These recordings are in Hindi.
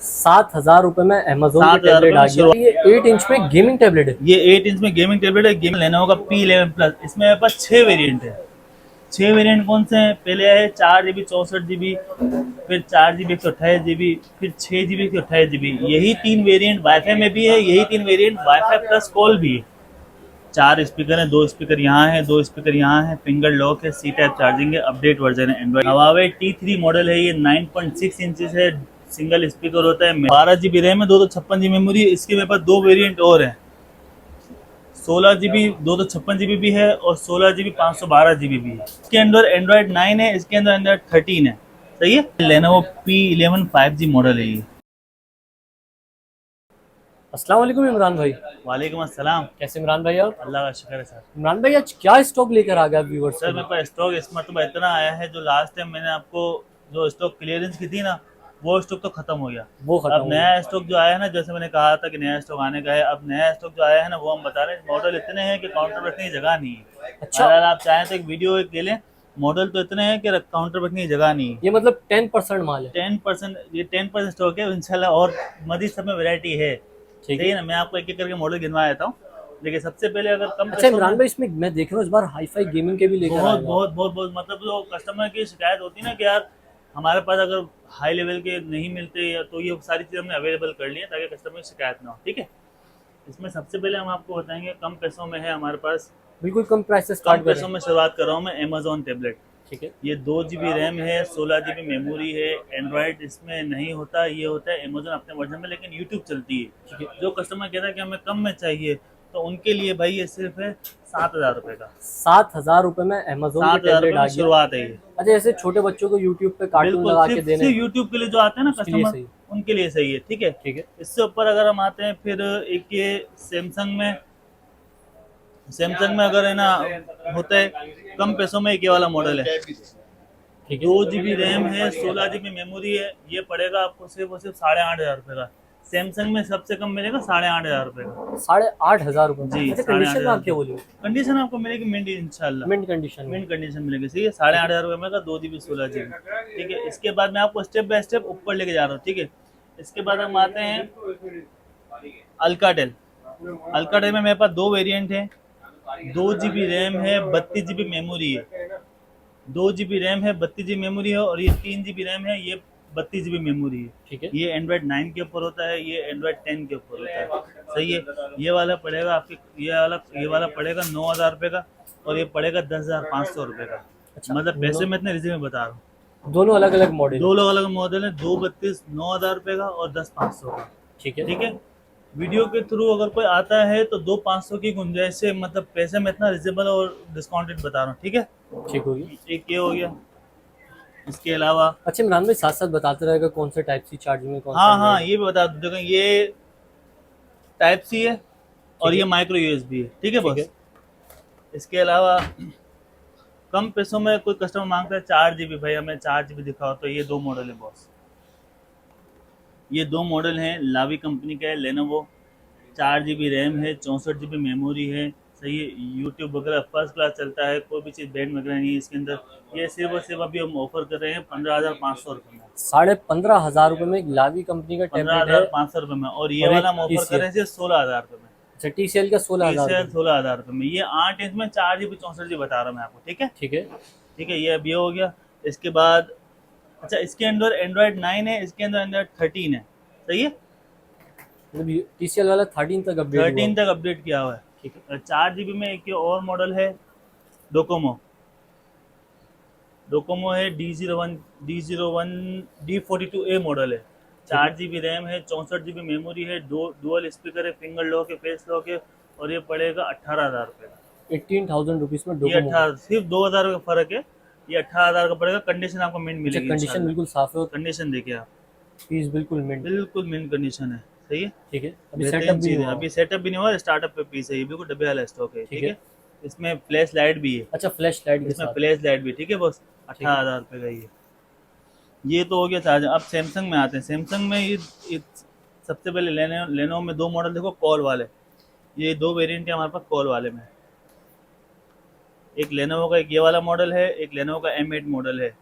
7,000 रुपए में अमेजोन की 7,000 टैबलेट रुपए आ में गई शुरू। है। ये 8 इंच में गेमिंग टैबलेट है। ये 8 इंच में गेमिंग टैबलेट है। गेम लेनोवो का P11 प्लस। इसमें मेरे पास 6 वेरिएंट है। 6 वेरिएंट कौन से हैं? पहले है 4 GB 64 GB, फिर 4 GB 128 GB, फिर 6 GB 128 GB। यही 3 वेरिएंट वाईफाई में भी है, यही 3 वेरिएंट वाईफाई प्लस कॉल भी है। 4 स्पीकर हैं, 2 स्पीकर यहाँ है, 2 स्पीकर यहाँ है, फिंगर लॉक है, सी टाइप चार्जिंग है, अपडेट वर्जन है एंड्रॉइड। Huawei T3 मॉडल है। ये 9.6 इंचेस है, सिंगल स्पीकर होता है, 12 GB रैम है, 256 GB मेमोरी। इसके मेरे पास 2 वेरिएंट और हैं, 16 GB 256 GB भी है और 16 GB 512 GB भी है। इसके अंदर एंड्रॉइड 9 है, इसके अंदर एंड्रॉइड 13 है। सही है। लेनोवो P11 5G मॉडल है ये। अस्सलाम वालेकुम इमरान भाई। वालेकुम अस्सलाम। कैसे इमरान भाई आप? अल्लाह का शुक्र है सर। इमरान भाई आज क्या स्टॉक लेकर आ गया व्यूअर्स के सर लिए? मेरे पास स्टॉक इस मरतबा इतना आया है, जो लास्ट टाइम मैंने आपको जो स्टॉक क्लियरेंस की थी ना, वो स्टॉक तो खत्म हो गया। वो खत्म अब हो नया गया। स्टॉक जो आया है ना, जैसे मैंने कहा था कि नया स्टॉक आने का है, अब नया स्टॉक जो आया है ना, वो हम बता रहे हैं। मॉडल इतने हैं कि काउंटर रखने की जगह नहीं है। अच्छा, अगर आप चाहें तो एक वीडियो एक ले लें। मॉडल तो इतने हैं कि काउंटर रखने की जगह नहीं है। ये मतलब 10% माल है। 10%, ये 10% स्टॉक है इंशाल्लाह, और मजीद सब में वैरायटी है। ठीक सही है। है ना। मैं आपको एक एक करके मॉडल गिनवा देता हूँ। देखिए, सबसे पहले अगर कम अच्छा पैसों इमरान में, भाई, इसमें मैं देख रहा हूँ इस बार हाईफाई गेमिंग के भी लेकर बहुत आएगा। बहुत बहुत बहुत मतलब जो कस्टमर की शिकायत होती है ना कि यार हमारे पास अगर हाई लेवल के नहीं मिलते, या तो ये सारी चीज़ हमने अवेलेबल कर ली है ताकि कस्टमर की शिकायत ना हो। ठीक है। इसमें सबसे पहले हम आपको बताएंगे, कम पैसों में है हमारे पास। बिल्कुल कम प्राइस से कम स्टार्ट कर रहे पैसों हैं। में शुरुआत कर रहा हूँ मैं, अमेजोन टेबलेट। ठीक है। ये 2 GB रैम है, 16 GB मेमोरी है। एंड्रॉयड इसमें नहीं होता, ये होता है अमेजोन अपने वर्जन में, लेकिन यूट्यूब चलती है। ठीक है। जो कस्टमर कहता है कि हमें कम में चाहिए, तो उनके लिए भाई ये सिर्फ है 7,000 रुपये का। 7,000 रुपए में अमेजोन की 7,000 रुपये टैबलेट आ में गया। शुरुआत है ये। अच्छा, ऐसे छोटे बच्चों को यूट्यूब पे कार्टून बिल्कुल, लगा के सिर्फ देने, सिर्फ यूट्यूब के लिए जो आते हैं ना उसके लिए कस्टमर, सही। उनके लिए सही है। ठीक है। ठीक है। इससे ऊपर अगर हम आते हैं, फिर एक ये सैमसंग में अगर है ना, होता है कम पैसों में, एक ये वाला मॉडल है। ठीक है। 2 GB रैम है, 16 GB मेमोरी है। ये पड़ेगा आपको सिर्फ और सिर्फ 8,500 का। सैमसंग में सबसे कम मिलेगा 8,500 का। 8,500 रुपए में। जी, अच्छा, साढ़े आठ कंडीशन में हजार आप क्या बोले? कंडीशन आपको मिलेगी मिंट इंशाल्लाह। मिंट कंडीशन में। मिंट कंडीशन मिलेगी। सही है। 8,500 में का 2 GB 16 GB। ठीक है। इसके बाद मैं आपको स्टेप बाय स्टेप ऊपर लेके जा रहा हूँ। ठीक है। इसके बाद हम आते हैं अल्काटेल। अल्काटेल में मेरे पास 2 वेरिएंट हैं। 2 GB रैम है, 32 GB मेमोरी है। 2 GB रैम है, 32 GB मेमोरी है, और ये 3 GB रैम है, ये 32 GB मेमोरी है। ठीक है। ये एंड्रॉयड 9 के ऊपर होता है, ये एंड्रॉयड 10 के ऊपर होता है। सही है। ये वाला पड़ेगा आपके, ये वाला पड़ेगा 9,000 रुपये का, और ये पड़ेगा 10,500 रुपये का। अच्छा, मतलब पैसे में इतने रिजनेबल बता रहा हूँ। दोनों अलग अलग मॉडल दो है। अलग अलग मॉडल है, 2 32 9,000 रुपये का और 10,500 का। ठीक है। ठीक है। वीडियो के थ्रू अगर कोई आता है तो 2,500 की गुंजाइश है, मतलब पैसे में इतना रिजनेबल और डिस्काउंटेड बता रहा हूँ। ठीक है। ठीक हो गया। एक ये हो गया। इसके अलावा, अच्छा इमरान भाई, साथ साथ बताते रहेगा कौन सा टाइप सी चार्जिंग में, कौन सा हाँ हाँ, Android है। ये भी बता दूँ। देखो, ये टाइप सी है और ठीक ये है। माइक्रो यूएसबी है। ठीक है ठीक बॉस। है। इसके अलावा कम पैसों में कोई कस्टमर मांगता है 4 GB, भाई हमें 4 GB दिखाओ, तो ये 2 मॉडल है बॉस। ये 2 मॉडल हैं, लावी कंपनी का है लेनोवो। 4 GB रैम है, 64 GB मेमोरी है। सही है। यूट्यूब वगैरह फर्स्ट क्लास चलता है, कोई भी चीज़ बैंड वगैरह नहीं है इसके अंदर। ये सिर्फ और सिर्फ अभी हम ऑफर कर रहे हैं 15,500 रुपये में। 15,500 में एक लावी कंपनी का पंद्रह टैबलेट है। हजार पाँच सौ रुपये में। और ये और वाला एक हम ऑफर कर TCL। रहे हैं सिर्फ 16,000 रुपये में। अच्छा, TCL का 16,000 TCL रुपये। 16,000 रुपये में। ये 8 इंच में 4 GB 64 GB बता रहा हूँ मैं आपको। ठीक है। ठीक है। ठीक है। ये अब ये हो गया। इसके बाद, अच्छा, इसके अंदर एंड्रॉयड 9 है, इसके अंदर एंड्रॉयड 13 है। सही है। मतलब TCL वाला 13 तक अपडेट हुआ। 13 तक अपडेट किया हुआ है। ठीक है। 4 GB में एक ये और मॉडल है, डोकोमो। डोकोमो है D01 D42A मॉडल है। ठीक है। 4 GB रैम है, 64 GB मेमोरी है, डुअल स्पीकर है, फिंगर लॉक है, फेस लॉक है, और ये पड़ेगा 18,000 रुपये का। 18,000 रुपीज में ये डोकोमो। 18, सिर्फ 2,000 का फर्क है। ये 18,000 का पड़ेगा। कंडीशन आपको मिंट अच्छा, मिलेगी कंडीशन इंशाल्लाह। बिल्कुल साफ है और कंडीशन देखिए आप, पीस बिल्कुल मिंट। बिल्कुल मिंट कंडीशन है। सही है। ठीक है। अभी सेटअप बेहतरीन भी नहीं चीज़ है। हुआ। अभी सेटअप भी नहीं हुआ, स्टार्टअप पे पीस है, ये बिल्कुल डब्बे वाला स्टॉक है। ठीक ठीक है। है। इसमें फ्लैश लाइट भी है। अच्छा, फ्लैश लाइट के इसमें साथ। फ्लैश लाइट भी। ठीक है बस। ठीक है। 18,000 रुपये का ये तो हो गया चार्जर। अब सैमसंग में आते हैं। सैमसंग में ये सबसे पहले लेनो में 2 मॉडल देखो, कॉल वाले। ये 2 वेरिएंट है हमारे पास कॉल वाले में। एक लेनोवो का एक ये वाला मॉडल है, एक लेनोवो का M8 मॉडल है।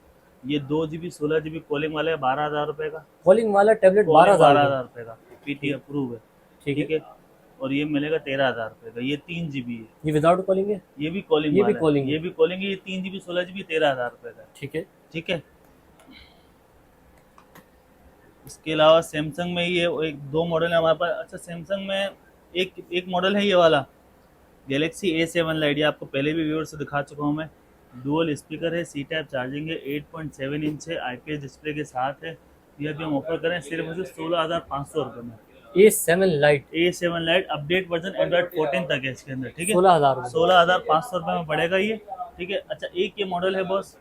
ये 2 GB 16 GB कॉलिंग वाला है 12,000 रुपये का। कॉलिंग वाला टैबलेट कॉलिंग 12,000 12,000 रुपये का, पीटी अप्रूव है। ठीक ठीक है। है। और ये मिलेगा 13,000 रुपये का, ये 3 GB है। ये विदाउट कॉलिंग है? ये भी कॉलिंग ये भी वाला calling है, है। ये भी कॉलिंग है। ये 3 GB 16 GB 13,000 रुपये का है। ठीक है। ठीक है। इसके अलावा सैमसंग में ये एक दो मॉडल है हमारे पास। अच्छा, सैमसंग में एक मॉडल है ये वाला गैलेक्सी A7 लाइट। ये आपको पहले भी व्यूअर से दिखा चुका हूँ मैं। डुअल स्पीकर है, सी टाइप चार्जिंग है, 8.7 इंच है, IPS डिस्प्ले के साथ है। ये भी हम ऑफर करें सिर्फ और सिर्फ 16,500 रुपये में। A7 light A7 light update version Android 14 तक है इसके अंदर। ठीक है। 16,000 रुपये। 16,500 रुपये में पड़ेगा ये। ठीक है। अच्छा, एक ये मॉडल है बॉस,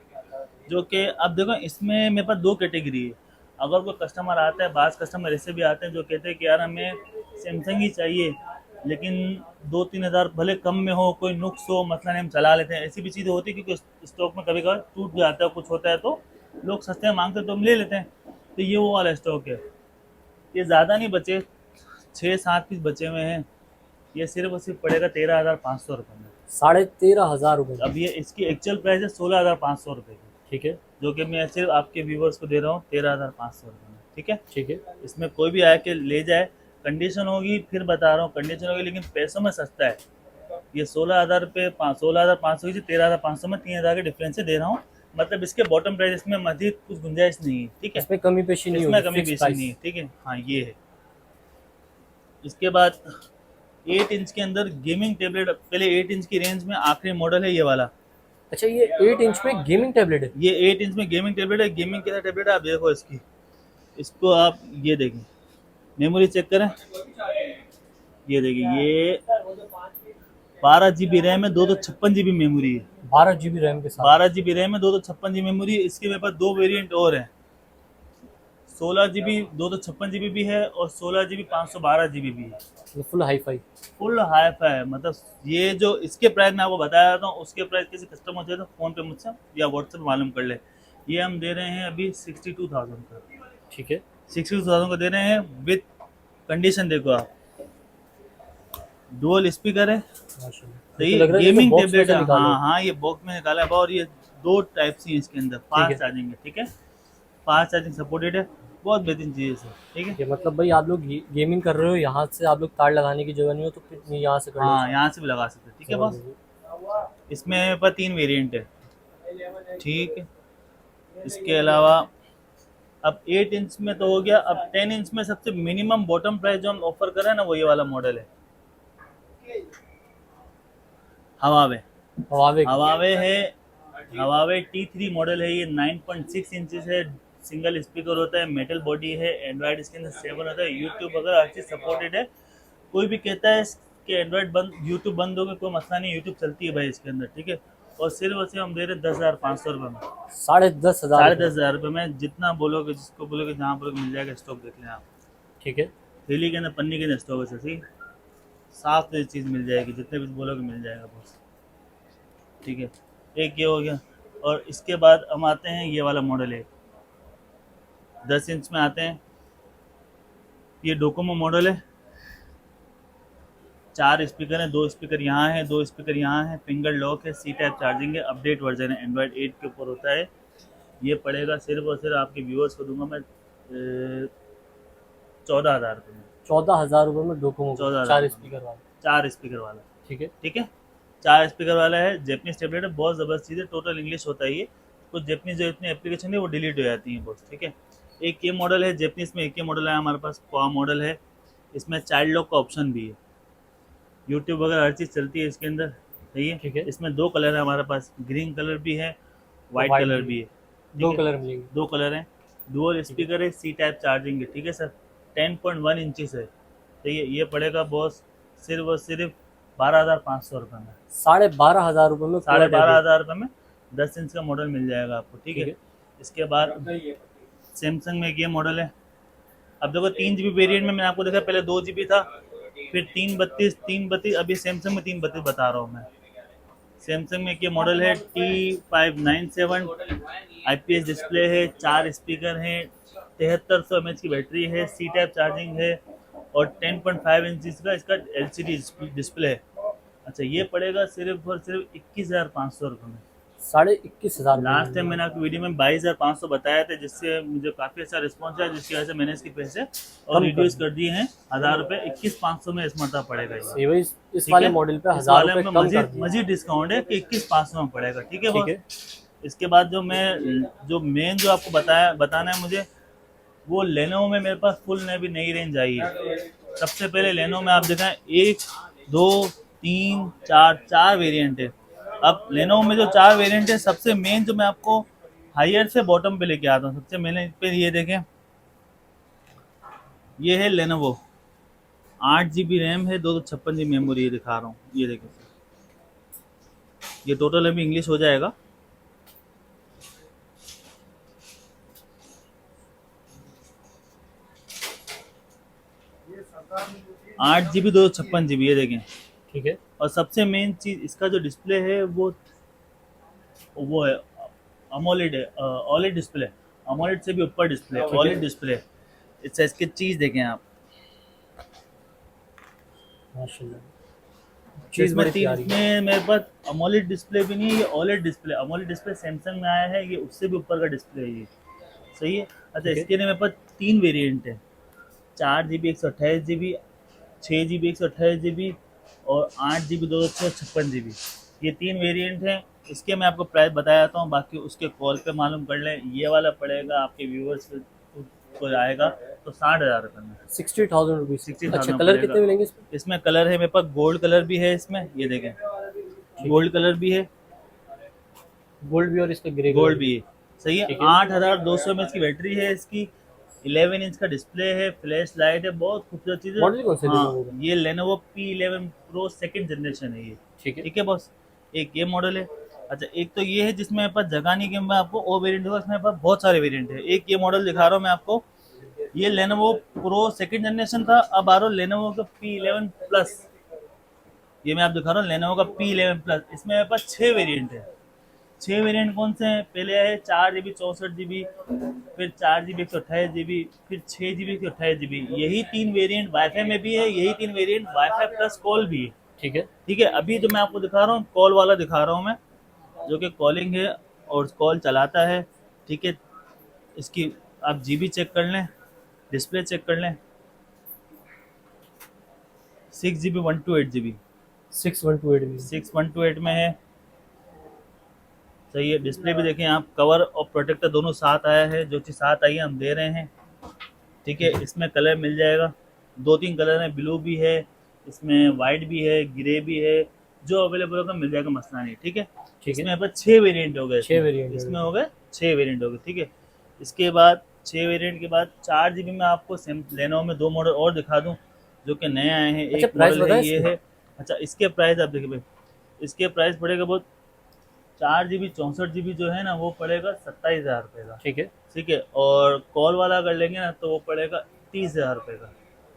जो कि अब देखो इसमें मेरे पास दो कैटेगरी है। अगर कोई कस्टमर आता है, बाज़ कस्टमर ऐसे भी आते हैं जो कहते हैं कि यार हमें सैमसंग ही चाहिए, लेकिन 2-3 हज़ार भले कम में हो, कोई नुक्स हो, मतलब हम चला लेते हैं। ऐसी भी चीज़ें होती है क्योंकि स्टॉक में कभी कभार टूट जाता है, कुछ होता है, तो लोग सस्ते में मांगते हैं तो हम ले लेते हैं। तो ये वो वाला स्टॉक है। ये ज़्यादा नहीं बचे, 6-7 पीस बचे हुए हैं। ये सिर्फ और सिर्फ पड़ेगा 13,500 रुपये में। 13,500 रुपये। अब ये इसकी एक्चुअल प्राइस है 16,500 रुपये की। ठीक है। जो कि मैं सिर्फ आपके व्यूवर्स को दे रहा हूँ 13,500 रुपये में। ठीक है। ठीक है। इसमें कोई भी आके ले जाए, कंडीशन होगी, फिर बता रहा हूँ कंडीशन होगी, लेकिन पैसों में सस्ता है। ये 16,000 रुपये 16,500 की 13,500 में 3,000 के डिफरेंस से दे रहा हूँ। मतलब इसके बॉटम प्राइस इसमें मजीद कुछ गुंजाइश नहीं है। ठीक है। इसमें कमी पेशी नहीं इसमें होगी, कमी fixed बेसी price। नहीं है। ठीक है। हाँ, ये है। इसके बाद 8 इंच के अंदर गेमिंग टेबलेट, पहले 8 इंच की रेंज में आखिरी मॉडल है ये वाला। अच्छा, ये 8 इंच में गेमिंग टैबलेट है? ये 8 इंच में गेमिंग टेबलेट है। गेमिंग कैसा टेबलेट है आप देखो इसकी, इसको आप ये देखें, मेमोरी चेक करें, ये देखिए, ये 12 GB रैम है, 256 GB मेमोरी है। 12 GB रैम के साथ? 12 GB रैम है, 256 GB मेमोरी है। इसके मेरे पास दो वेरिएंट और हैं, 16 GB 256 GB भी है और 16 GB 512 GB भी है। ये full hi fi? Full hi fi है। मतलब ये जो इसके प्राइस मैं आपको बताया था, उसके प्राइस किसी कस्टमर से तो फ़ोन पे मुझसे या व्हाट्सएप मालूम कर ले। ये हम दे रहे हैं अभी 62,000 का। ठीक है। 62,000 का दे रहे हैं विद कंडीशन। देखो आप, डुअल स्पीकर है, माशाल्लाह। तो तो ये लग रहा है गेमिंग box में टेबलेट से है। निकाला हाँ है। हाँ, ये बॉक्स में निकाला है। और ये दो टाइप सी है इसके अंदर, फास्ट चार्जिंग है। ठीक है। फास्ट चार्जिंग सपोर्टेड है, बहुत बेहतरीन चीज़ है सर। ठीक है। ये मतलब भाई आप लोग गेमिंग कर रहे हो, यहाँ से आप लोग तार लगाने की जगह नहीं हो तो फिर यहाँ से कर लो। हाँ, यहाँ से भी लगा सकते हैं। ठीक है बॉस। इसमें मेरे पास 3 वेरिएंट है। ठीक है। इसके अलावा अब 8 इंच में तो हो गया। अब 10 इंच में सबसे मिनिमम बॉटम प्राइस जो हम ऑफर कर रहे हैं ना, वो ये वाला मॉडल है, हवावे। हवावे है, हवावे T3 मॉडल है। ये 9.6 इंचेस है, सिंगल स्पीकर होता है, मेटल बॉडी है, एंड्रॉइड इसके अंदर 7 होता है, यूट्यूब वगैरह हर चीज़ सपोर्टेड है। कोई भी कहता है कि एंड्रॉइड बंद, यूट्यूब बंद हो गया, कोई मसला नहीं, यूट्यूब चलती है भाई इसके अंदर। ठीक है। और सिर्फ और सिर्फ हम दे रहे हैं 10,500 रुपये में। 10,500? 10,500 रुपये में जितना बोलोगे, जिसको बोलोगे, जहाँ बोलोगे मिल जाएगा। स्टॉक देख लें आप। ठीक है। थैली के अंदर, पन्नी के अंदर स्टॉक है सर। साफ चीज़ मिल जाएगी, जितने भी बोलोगे मिल जाएगा बस। ठीक है। एक ये हो गया। और इसके बाद हम आते हैं, ये वाला मॉडल है 10 इंच में आते हैं। ये डोकोमो मॉडल है। 4 स्पीकर हैं, 2 स्पीकर यहाँ हैं, 2 स्पीकर यहाँ हैं, फिंगर लॉक है, सी टाइप चार्जिंग है, अपडेट वर्जन है, एंड्रॉइड 8 के ऊपर होता है। ये पड़ेगा सिर्फ और सिर्फ आपके व्यूअर्स को दूंगा मैं 14,000 रुपये में। 14,000 रुपये में डोकोमो 14,000 4 स्पीकर वाला? 4 स्पीकर वाला। ठीक है। ठीक है। 4 स्पीकर वाला है, जैपनीज टेबलेट है, बहुत ज़बरदस्त चीज़ है। टोटल इंग्लिश होता है ये। कुछ जैपनीज जो इतनी एप्लीकेशन है वो डिलीट हो जाती हैं बस। ठीक है। एक ये मॉडल है जैपनीज में, एक ये मॉडल है हमारे पास, क्वा मॉडल है। इसमें चाइल्ड लॉक का ऑप्शन भी है, यूट्यूब वगैरह हर चीज़ चलती है इसके अंदर। सही है। ठीक है। इसमें 2 कलर है हमारे पास, ग्रीन कलर भी है, वाइट White कलर भी भी है। 2 कलर मिलेंगे? 2 कलर हैं। डुअल स्पीकर है, सी टाइप चार्जिंग है। ठीक है सर। 10.1 इंचेस है। तो ये पड़ेगा बॉस सिर्फ और सिर्फ 12,500 रुपये में। 12,500 रुपये में? 12,500 रुपये में 10 इंच का मॉडल मिल जाएगा आपको। ठीक है। इसके बाद सैमसंग में एक ये मॉडल है। अब देखो 3 GB वेरिएंट में मैंने आपको देखा, पहले 2 GB था, फिर 332, अभी सैमसंग में 332 बता रहा हूँ मैं। सैमसंग में एक ये मॉडल है T597, IPS डिस्प्ले है, 4 स्पीकर हैं, 7300 mAh की बैटरी है, सी टाइप चार्जिंग है और 10.5 इंच का इसका LCD डिस्प्ले है। अच्छा, ये पड़ेगा सिर्फ और सिर्फ 21,500 रुपये में। 21,500 लास्ट टाइम मैंने आपकी वीडियो में 22,500 बताया था, जिससे मुझे काफ़ी अच्छा रिस्पॉन्स है, जिसकी वजह से मैंने इसके पैसे और कम रिड्यूस कर दिए हैं 1,000 रुपये। 21,500 में इस मरतबा पड़ेगा ये। ये वही इस ठीक वाले है, मॉडल पे इस 1000 वाले रुपए में कम कर मजीद दिए। मजीद डिस्काउंट है कि 21,500 में पड़ेगा। ठीक है ठीक बॉस। है। इसके बाद जो मेन जो आपको बताना है मुझे, वो लेनोवो में मेरे पास फुल नई रेंज आई है। सबसे पहले लेनोवो में आप दिखाएं, 1 2 3 4 वेरिएंट है। अब लेनोवो में जो 4 वेरिएंट है, सबसे मेन जो मैं आपको हायर से बॉटम पे लेके आता हूँ, सबसे मैंने पे ये देखें, ये है लेनोवो 8 GB रैम है, 256 GB मेमोरी दिखा रहा हूँ। ये देखें, ये टोटल अभी इंग्लिश हो जाएगा। आठ GB 256 GB, ये देखें। ठीक है। और सबसे मेन चीज इसका जो डिस्प्ले है वो है अमोलेड है, ओलेड डिस्प्ले। अमोलेड से भी ऊपर डिस्प्ले, ठीक है। OLED display. इसकी चीज देखें आप, माशाल्लाह चीज़ बड़ी प्यारी है। इसमें मेरे पास अमोलेड डिस्प्ले भी नहीं है, ये OLED display. AMOLED display Samsung में आया है, ये उससे भी ऊपर का डिस्प्ले है ये। सही है। अच्छा, ठीक है। इसके लिए मेरे पास 3 वेरिएंट है, 4 GB 128 GB, 6 GB 128 GB और 8 GB 256 GB। ये 3 वेरिएंट हैं। इसके मैं आपको प्राइस बता जाता हूँ, बाकी उसके कॉल पे मालूम कर लें। ये वाला पड़ेगा आपके व्यूवर्स को आएगा तो 60,000 रुपये में, 60,000 रुपीज़। 60,000 अच्छा, में कलर पड़ेगा। कितने मिलेंगे इसमें? इसमें कलर है मेरे पास, गोल्ड कलर भी है इसमें, ये देखें, गोल्ड कलर भी है, गोल्ड भी और इसका ग्रे गोल्ड कलर भी है। सही है। ठीक है। 8,200 में इसकी बैटरी है, इसकी 11 इंच का डिस्प्ले है, फ्लैश लाइट है, बहुत खूबसूरत चीज़ है। मॉडल कौन सा हाँ, Lenovo का? ये Lenovo P11 Pro 2nd generation है ये। ठीक है। ठीक है बॉस, एक ये मॉडल है। अच्छा, एक तो ये है जिसमें मेरे पास जगह नहीं कि मैं आपको वो वेरिएंट दूंगा, इसमें मेरे पास बहुत सारे वेरिएंट है। एक ये मॉडल दिखा रहा हूँ मैं आपको, ये Lenovo Pro 2nd जनरेशन था, अब आ रहा हूँ Lenovo का P11 Plus। ये मैं आप दिखा रहा हूँ Lenovo का P11 Plus। इसमें मेरे पास 6 वेरिएंट है। 6 वेरिएंट कौन से हैं? पहले है 4 GB 64 GB, फिर 4 GB 128 GB, फिर 6 GB 128 GB। यही 3 वेरिएंट वाईफाई में भी है, यही 3 वेरिएंट वाईफाई प्लस कॉल भी है। ठीक है। ठीक है। अभी जो मैं आपको दिखा रहा हूँ, कॉल वाला दिखा रहा हूँ मैं, जो कि कॉलिंग है और कॉल चलाता है। ठीक है। इसकी आप GB चेक कर लें, डिस्प्ले चेक कर लें, 6 GB 128 GB, 6128 6128 में है। सही है। डिस्प्ले भी देखें आप, कवर और प्रोटेक्टर दोनों साथ आया है, जो चीज़ साथ आई है हम दे रहे हैं। ठीक है। इसमें कलर मिल जाएगा, 2-3 कलर हैं, ब्लू भी है, इसमें वाइट भी है, ग्रे भी है, जो अवेलेबल होगा मिल जाएगा, मसला नहीं। ठीक है। ठीक है। इसमें पर 6 वेरिएंट हो गए, 6 वेरिएंट इसमें हो गए 6 वेरिएंट हो गए। ठीक है। इसके बाद 6 वेरिएंट के बाद 4 GB में आपको Lenovo में 2 मॉडल और दिखा दूँ जो कि नए आए हैं। अच्छा, एक प्राइस मॉडल है बताएं ये इसके? है। अच्छा, इसके प्राइस आप देखिए भाई, इसके प्राइस पड़ेगा बहुत, 4 GB 64 GB जो है ना, वो पड़ेगा 27,000 रुपये का। ठीक है। ठीक है। और कॉल वाला अगर लेंगे ना तो वो पड़ेगा 30,000 रुपये का।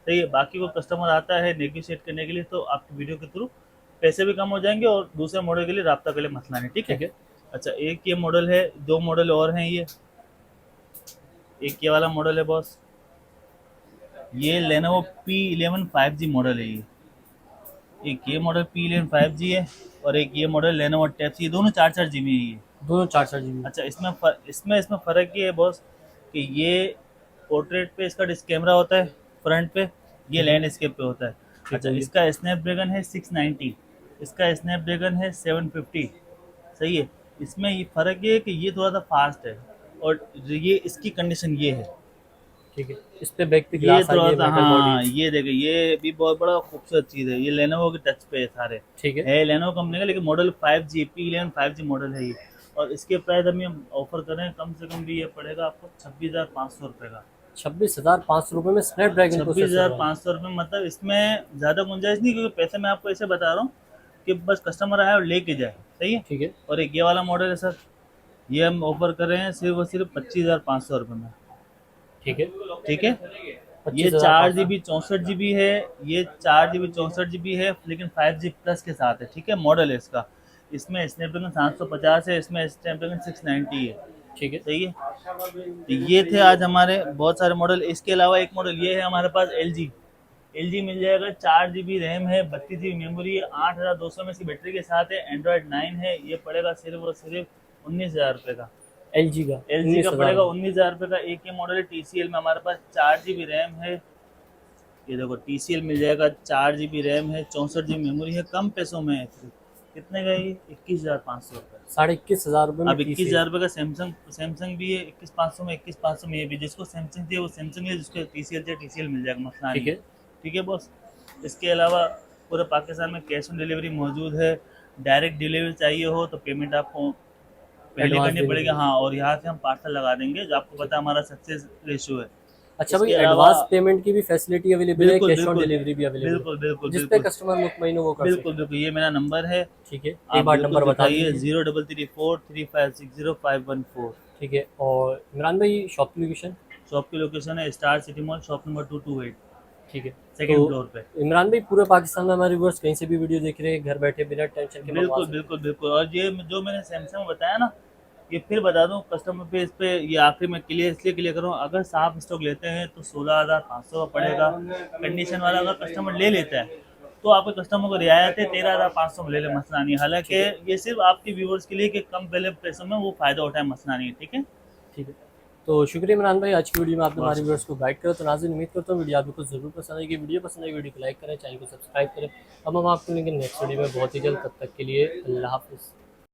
सही है। बाकी वो कस्टमर आता है नेगोशिएट करने के लिए, तो आपकी वीडियो के थ्रू पैसे भी कम हो जाएंगे और दूसरे मॉडल के लिए रब्ता के लिए मसला नहीं। ठीक है। अच्छा, एक ये मॉडल है, 2 मॉडल और हैं ये। एक ये वाला मॉडल है बॉस, ये Lenovo P11 5G मॉडल है ये। एक ये मॉडल P11 5G है और एक ये मॉडल Lenovo Tab C, ये दोनों 4-4 GB है ये। दोनों 4-4 GB। अच्छा, इसमें फ़र्क ये है बॉस कि ये पोर्ट्रेट पे इसका कैमरा होता है फ्रंट पे, ये लैंडस्केप पे होता है। अच्छा, इसका स्नैपड्रैगन है 690, इसका स्नैपड्रैगन है 750। सही है। इसमें ये फ़र्क ये है कि ये थोड़ा सा फास्ट है और ये इसकी कंडीशन ये है। ठीक है। इस पे बैक पे ये ग्लास आई थोड़ा है, सा, मेटल हाँ, बॉडी। ये देखिए, ये भी बहुत बड़ा खूबसूरत चीज़ है। ये Lenovo के टच पे है सारे। ठीक है। Lenovo कंपनी का, लेकिन model 5G P11 5G model है ये। और इसके प्राइस हम ये ऑफर कर रहे हैं, कम से कम भी ये पड़ेगा आपको 26,500 रुपये का। 26,500 रुपये में स्नैपड्रैगन प्रोसेसर वाला। 26,500 रुपये, मतलब इसमें ज़्यादा गुंजाइश नहीं, क्योंकि पैसे मैं आपको ऐसे बता रहा हूँ कि बस कस्टमर आए और लेके जाए। सही है। ठीक है। और एक ये वाला मॉडल है सर, ये हम ऑफर कर रहे हैं सिर्फ और सिर्फ 25,500 रुपये में। ठीक है। ठीक है। ये 4 GB 64 GB है, ये 4 GB 64 GB है, लेकिन 5G प्लस के साथ है। ठीक है। मॉडल है इसका, इसमें स्नैपड्रैगन 750 है, इसमें स्नैपड्रैगन 690 है। ठीक है। सही है। तो ये थे आज हमारे बहुत सारे मॉडल। इसके अलावा एक मॉडल ये है हमारे पास, LG LG मिल जाएगा, 4 GB रैम है, 32 GB मेमोरी है, 8200 में इसकी बैटरी के साथ है, एंड्रॉयड 9 है। ये पड़ेगा सिर्फ और सिर्फ 19,000 रुपये का। LG का LG का 19,000 पड़ेगा 19,000 रुपये का। एक ये मॉडल है, TCL में हमारे पास 4 GB रैम है। ये देखो TCL मिल जाएगा, 4 GB रैम है, 64 GB मेमोरी है, कम पैसों में है। कितने का ये? 21,500 रुपये। 21,500 रुपये में अब 21,000 रुपये का सैमसंग भी है, 21,500 में। 21,500 में ये भी, जिसको सैमसंग चाहिए वो सैमसंग है, जिसको TCL चाहिए TCL मिल जाएगा, मसला नहीं ठीक है। है। ठीक है बॉस। इसके अलावा पूरे पाकिस्तान में कैश ऑन डिलीवरी मौजूद है। डायरेक्ट डिलीवरी चाहिए हो तो पेमेंट आपको पहले एडवांस करनी देनी पड़ेगी। पड़ेगी। हाँ, और यहाँ से हम पार्सल लगा देंगे, जो आपको पता है हमारा सक्सेस रेशियो है। अच्छा भाई, इसके अलावा एडवांस पेमेंट की भी फैसिलिटी अवेलेबल है, बिल्कुल कैश ऑन बिल्कुल डिलीवरी भी अवेलेबल है, बिल्कुल बिल्कुल जिस पे बिल्कुल कस्टमर मुतमईन हो वो कर सकते बिल्कुल बिल्कुल। ये मेरा नंबर है, हैं। ठीक है, आप एक बार बिल्कुल नंबर बता दिखाइए, दीजिए। 03343560 514। ठीक है, और इमरान भाई शॉप की लोकेशन? शॉप की लोकेशन है star city mall, shop number 228, ठीक है, सेकंड तो फ्लोर पे। इमरान भाई पूरे पाकिस्तान में हमारे व्यूअर्स कहीं से भी वीडियो देख रहे हैं, घर बैठे बिना टेंशन के मंगवा बिल्कुल सकते हैं। बिल्कुल बिल्कुल। और ये जो मैंने सैमसंग में बताया ना, ये फिर बता दूं कस्टमर पे, इस पे ये आखिरी में क्लियर इसलिए क्लियर करूँ, अगर साफ स्टॉक लेते हैं तो 16,500 का पड़ेगा। कंडीशन वाला अगर कस्टमर ले लेता है तो आपके कस्टमर को रियायत है, 13,500 में ले ले, मसला नहीं। हालांकि ये सिर्फ आपके व्यूवर्स के लिए कि कम पहले पैसों में वो फ़ायदा उठाए, मसला नहीं है। ठीक है, ठीक है, तो शुक्रिया इमरान भाई, आज की वीडियो में आपने हमारे व्यूअर्स को गाइड करो। तो नाज़रीन, उम्मीद करता हूँ वीडियो आपको ज़रूर पसंद आएगी। वीडियो पसंद आई वीडियो को लाइक करें, चैनल को सब्सक्राइब करें। अब हम आपको मिलेंगे नेक्स्ट वीडियो में बहुत ही जल्द। तब तक के लिए अल्लाह हाफ़िज़।